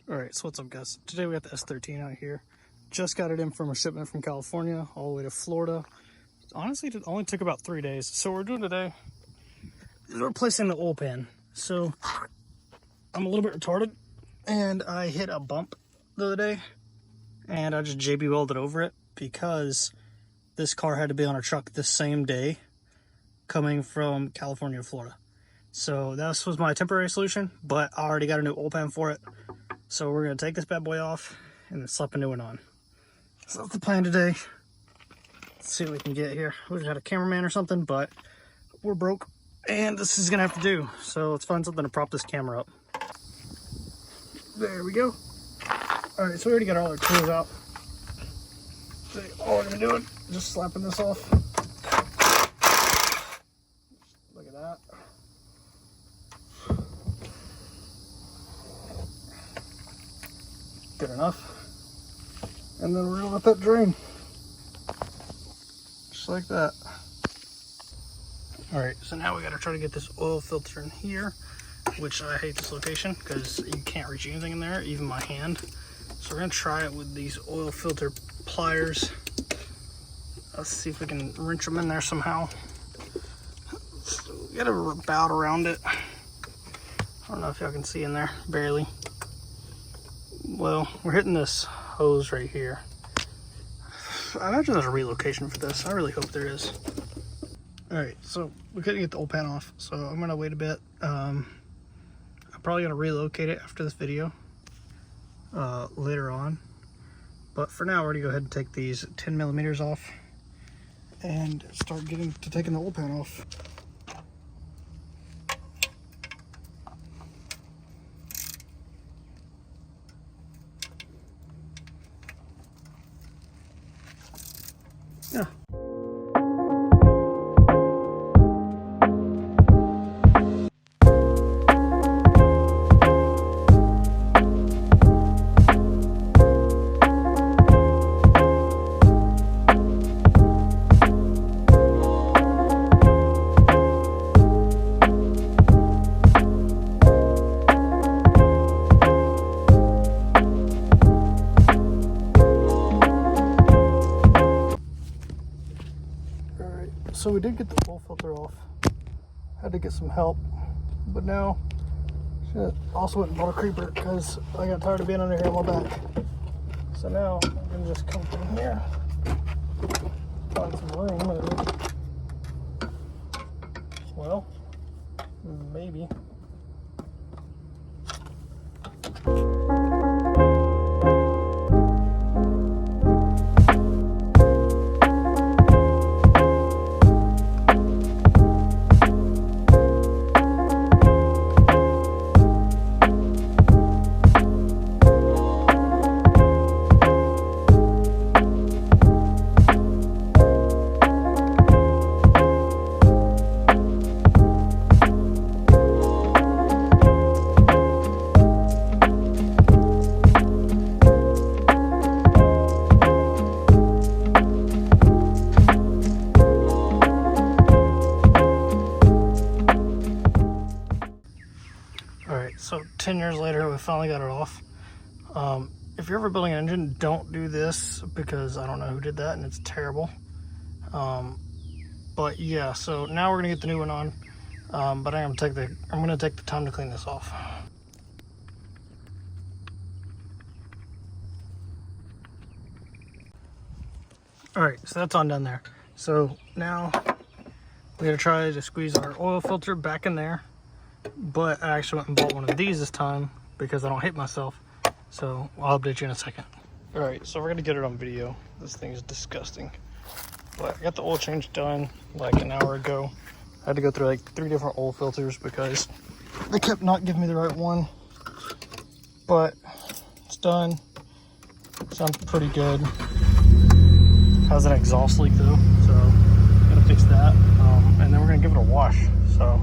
Alright, so what's up guys? Today we got the S13 out here. Just got it in from a shipment from California all the way to Florida. Honestly, it only took about 3 days. So what we're doing today is we're replacing the oil pan. So I'm a little bit retarded and I hit a bump the other day and I just JB welded over it because this car had to be on a truck the same day coming from California to Florida. So this was my temporary solution, but I already got a new oil pan for it. So we're going to take this bad boy off and then slap a new one on. So that's the plan today. Let's see what we can get here. We had a cameraman or something, but we're broke and this is going to have to do. So let's find something to prop this camera up. There we go. All right, so we already got all our tools out. So all we're going to be doing is just slapping this off. Look at that. Good enough. And then we're gonna let that drain. Just like that. Alright, so now we gotta try to get this oil filter in here, which I hate this location because you can't reach anything in there, even my hand. So we're gonna try it with these oil filter pliers. Let's see if we can wrench them in there somehow. So we gotta bout around it. I don't know if y'all can see in there, barely. Well, we're hitting this hose right here. I imagine there's a relocation for this. I really hope there is. Alright, so we couldn't get the oil pan off, so I'm going to wait a bit. I'm probably going to relocate it after this video later on. But for now, we're going to go ahead and take these 10 millimeters off and start getting to taking the oil pan off. Yeah. So we did get the oil filter off. Had to get some help, but now shit, also went and bought a creeper because I got tired of being under here on my back. So now I'm gonna just come from here, find some room. Well, maybe. So 10 years later, we finally got it off. If you're ever building an engine, don't do this because I don't know who did that and it's terrible. But yeah, so now we're gonna get the new one on. But I'm gonna take the time to clean this off. All right, so that's on done there. So now we're gonna try to squeeze our oil filter back in there. But I actually went and bought one of these this time because I don't hate myself. So I'll update you in a second. All right, so we're gonna get it on video. This thing is disgusting. But I got the oil change done like an hour ago. I had to go through like 3 different oil filters because they kept not giving me the right one. But it's done. Sounds pretty good. Has an exhaust leak though, so I'm gonna fix that. And then we're gonna give it a wash. So